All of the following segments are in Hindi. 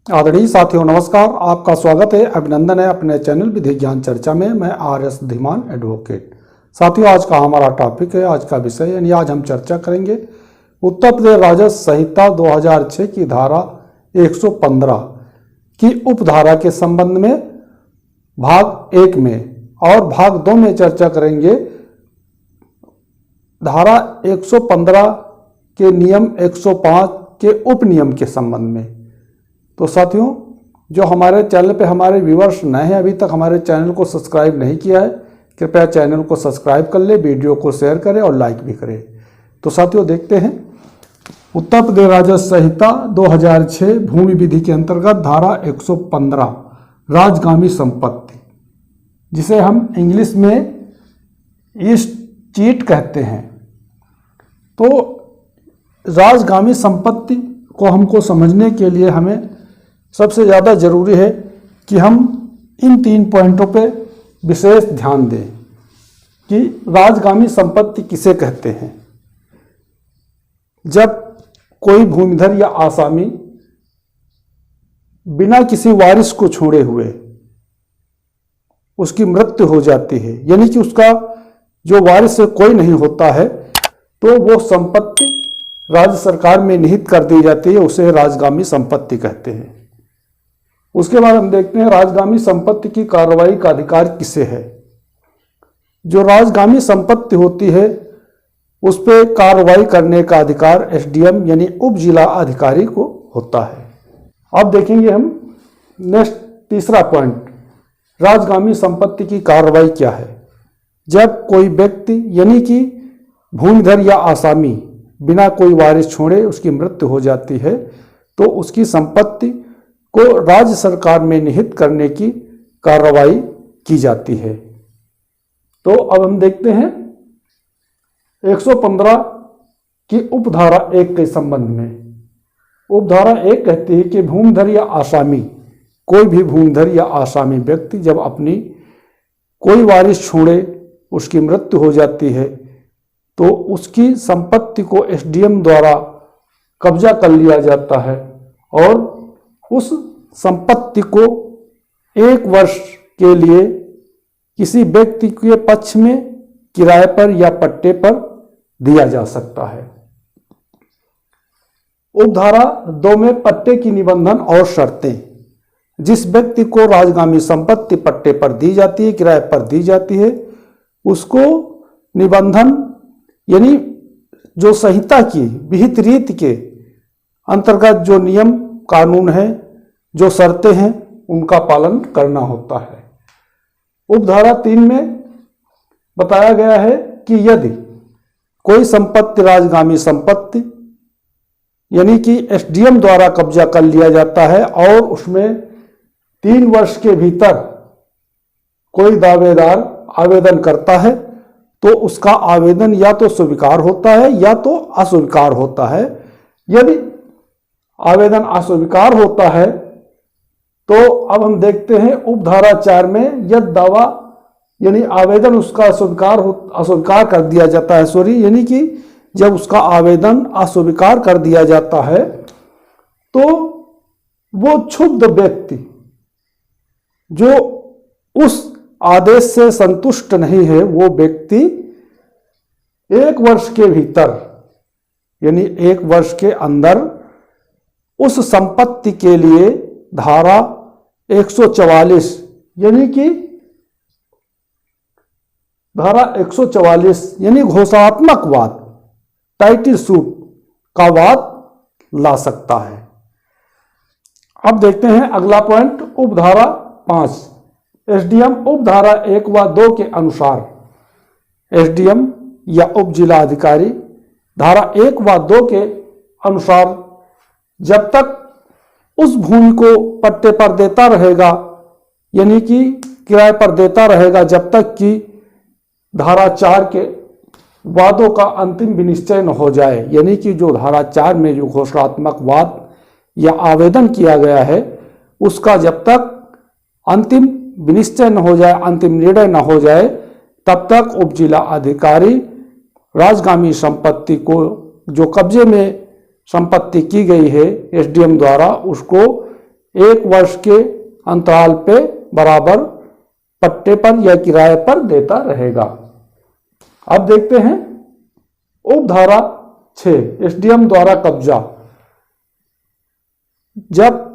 आदरणीय साथियों नमस्कार, आपका स्वागत है, अभिनंदन है अपने चैनल विधि ज्ञान चर्चा में। मैं RS धीमान एडवोकेट। साथियों, आज का हमारा टॉपिक है, आज का विषय यानी आज हम चर्चा करेंगे उत्तर प्रदेश राजस्व संहिता 2006 की धारा 115 की उपधारा के संबंध में भाग 1 में, और भाग 2 में चर्चा करेंगे धारा 115 के नियम 105 के उपनियम के संबंध में। तो साथियों, जो हमारे चैनल पे हमारे व्यूअर्स नए हैं, अभी तक हमारे चैनल को सब्सक्राइब नहीं किया है, कृपया चैनल को सब्सक्राइब कर ले, वीडियो को शेयर करें और लाइक भी करें। तो साथियों, देखते हैं उत्तर प्रदेश राजस्व संहिता 2006 भूमि विधि के अंतर्गत धारा 115 राजगामी संपत्ति, जिसे हम इंग्लिश में ईस्ट चीट कहते हैं। तो राजगामी संपत्ति को हमको समझने के लिए हमें सबसे ज़्यादा जरूरी है कि हम इन 3 पॉइंटों पे विशेष ध्यान दें कि राजगामी संपत्ति किसे कहते हैं। जब कोई भूमिधर या आसामी बिना किसी वारिस को छोड़े हुए उसकी मृत्यु हो जाती है, यानी कि उसका जो वारिस कोई नहीं होता है, तो वो संपत्ति राज्य सरकार में निहित कर दी जाती है, उसे राजगामी संपत्ति कहते हैं। उसके बाद हम देखते हैं राजगामी संपत्ति की कार्रवाई का अधिकार किसे है। जो राजगामी संपत्ति होती है उस पर कार्रवाई करने का अधिकार SDM यानी उप जिला अधिकारी को होता है। अब देखेंगे हम नेक्स्ट तीसरा पॉइंट, राजगामी संपत्ति की कार्रवाई क्या है। जब कोई व्यक्ति यानी कि भूमिधर या आसामी बिना कोई वारिस छोड़े उसकी मृत्यु हो जाती है, तो उसकी संपत्ति को राज्य सरकार में निहित करने की कार्रवाई की जाती है। तो अब हम देखते हैं 115 की उपधारा 1 के संबंध में। उपधारा 1 कहती है कि भूमिधर या आसामी, कोई भी भूमिधर या आसामी व्यक्ति जब अपनी कोई वारिस छोड़े उसकी मृत्यु हो जाती है, तो उसकी संपत्ति को SDM द्वारा कब्जा कर लिया जाता है और उस संपत्ति को 1 वर्ष के लिए किसी व्यक्ति के पक्ष में किराए पर या पट्टे पर दिया जा सकता है। उपधारा 2 में पट्टे की निबंधन और शर्तें। जिस व्यक्ति को राजगामी संपत्ति पट्टे पर दी जाती है, किराए पर दी जाती है, उसको निबंधन यानी जो संहिता की विहित रीति के अंतर्गत जो नियम कानून है, जो शर्तें हैं, उनका पालन करना होता है। उपधारा 3 में बताया गया है कि यदि कोई संपत्ति राजगामी संपत्ति यानी कि SDM द्वारा कब्जा कर लिया जाता है और उसमें 3 वर्ष के भीतर कोई दावेदार आवेदन करता है, तो उसका आवेदन या तो स्वीकार होता है या तो अस्वीकार होता है। यदि आवेदन अस्वीकार होता है तो अब हम देखते हैं उपधारा 4 में यदि दावा यानी आवेदन उसका अस्वीकार कर दिया जाता है, यानी कि जब उसका आवेदन अस्वीकार कर दिया जाता है, तो वो क्षुब्ध व्यक्ति जो उस आदेश से संतुष्ट नहीं है, वो व्यक्ति 1 वर्ष के भीतर यानी 1 वर्ष के अंदर उस संपत्ति के लिए धारा 144 यानी कि धारा 144 यानी घोषणात्मक वाद, टाइटल सूट का वाद ला सकता है। अब देखते हैं अगला पॉइंट, उपधारा 5 SDM उपधारा 1 व 2 के अनुसार SDM या उप जिला अधिकारी धारा 1 व 2 के अनुसार जब तक उस भूमि को पट्टे पर देता रहेगा यानी कि किराए पर देता रहेगा, जब तक कि धारा 4 के वादों का अंतिम विनिश्चय न हो जाए, यानी कि जो धारा 4 में जो घोषणात्मक वाद या आवेदन किया गया है उसका जब तक अंतिम विनिश्चय न हो जाए, अंतिम निर्णय न हो जाए, तब तक उप जिला अधिकारी राजगामी संपत्ति को जो कब्जे में संपत्ति की गई है SDM द्वारा, उसको 1 वर्ष के अंतराल पे बराबर पट्टे पर या किराए पर देता रहेगा। अब देखते हैं उपधारा 6 एसडीएम द्वारा कब्जा। जब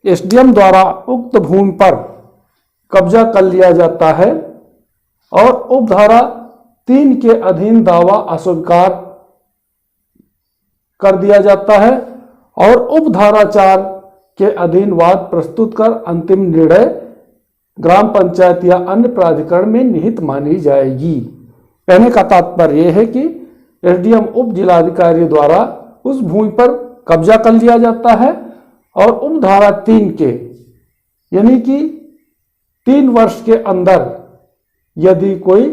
एसडीएम द्वारा उक्त भूमि पर कब्जा कर लिया जाता है और उपधारा 3 के अधीन दावा अस्वीकार कर दिया जाता है और उपधारा 4 के अधीन वाद प्रस्तुत कर अंतिम निर्णय ग्राम पंचायत या अन्य प्राधिकरण में निहित मानी जाएगी। कहने का तात्पर्य यह है कि एसडीएम उप जिलाधिकारी द्वारा उस भूमि पर कब्जा कर लिया जाता है और उपधारा 3 के यानी कि 3 वर्ष के अंदर यदि कोई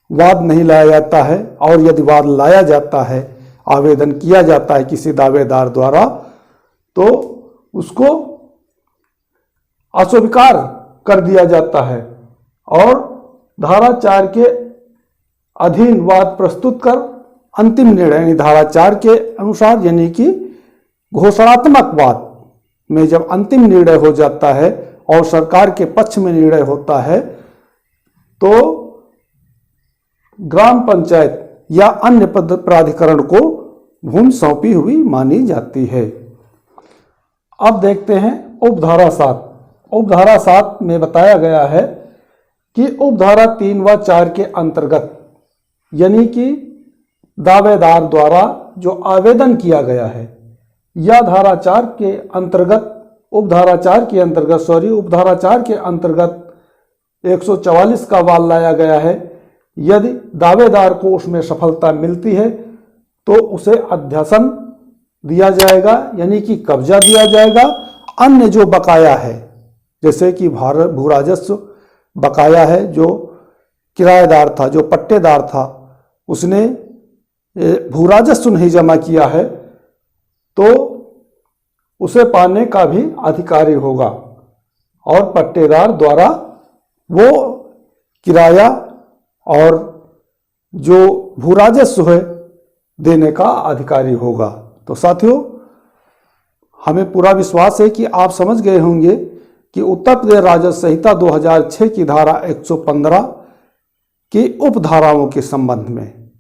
वाद नहीं लाया जाता है और यदि वाद लाया जाता है, आवेदन किया जाता है किसी दावेदार द्वारा, तो उसको अस्वीकार कर दिया जाता है और धारा 4 के अधीन वाद प्रस्तुत कर अंतिम निर्णय यानी धारा 4 के अनुसार यानी कि घोषणात्मक वाद में जब अंतिम निर्णय हो जाता है और सरकार के पक्ष में निर्णय होता है तो ग्राम पंचायत या अन्य प्राधिकरण को भूमि सौंपी हुई मानी जाती है। अब देखते हैं उपधारा 7। उपधारा 7 में बताया गया है कि उपधारा 3 व 4 के अंतर्गत यानी कि दावेदार द्वारा जो आवेदन किया गया है या धारा 4 के अंतर्गत उपधारा 4 के अंतर्गत 144 का वाद लाया गया है। यदि दावेदार को उसमें सफलता मिलती है तो उसे अध्यासन दिया जाएगा यानी कि कब्जा दिया जाएगा। अन्य जो बकाया है जैसे कि भू राजस्व बकाया है, जो किराएदार था, जो पट्टेदार था, उसने भू राजस्व नहीं जमा किया है तो उसे पाने का भी अधिकारी होगा और पट्टेदार द्वारा वो किराया और जो भू राजस्व है देने का अधिकारी होगा। तो साथियों, हमें पूरा विश्वास है कि आप समझ गए होंगे कि उत्तर प्रदेश राजस्व संहिता 2006 की धारा 115 की उपधाराओं के संबंध में।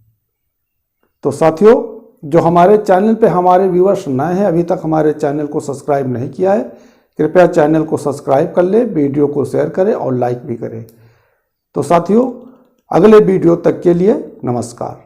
तो साथियों, जो हमारे चैनल पे हमारे व्यूअर्स नए हैं, अभी तक हमारे चैनल को सब्सक्राइब नहीं किया है, कृपया चैनल को सब्सक्राइब कर ले, वीडियो को शेयर करें और लाइक भी करें। तो साथियों, अगले वीडियो तक के लिए नमस्कार।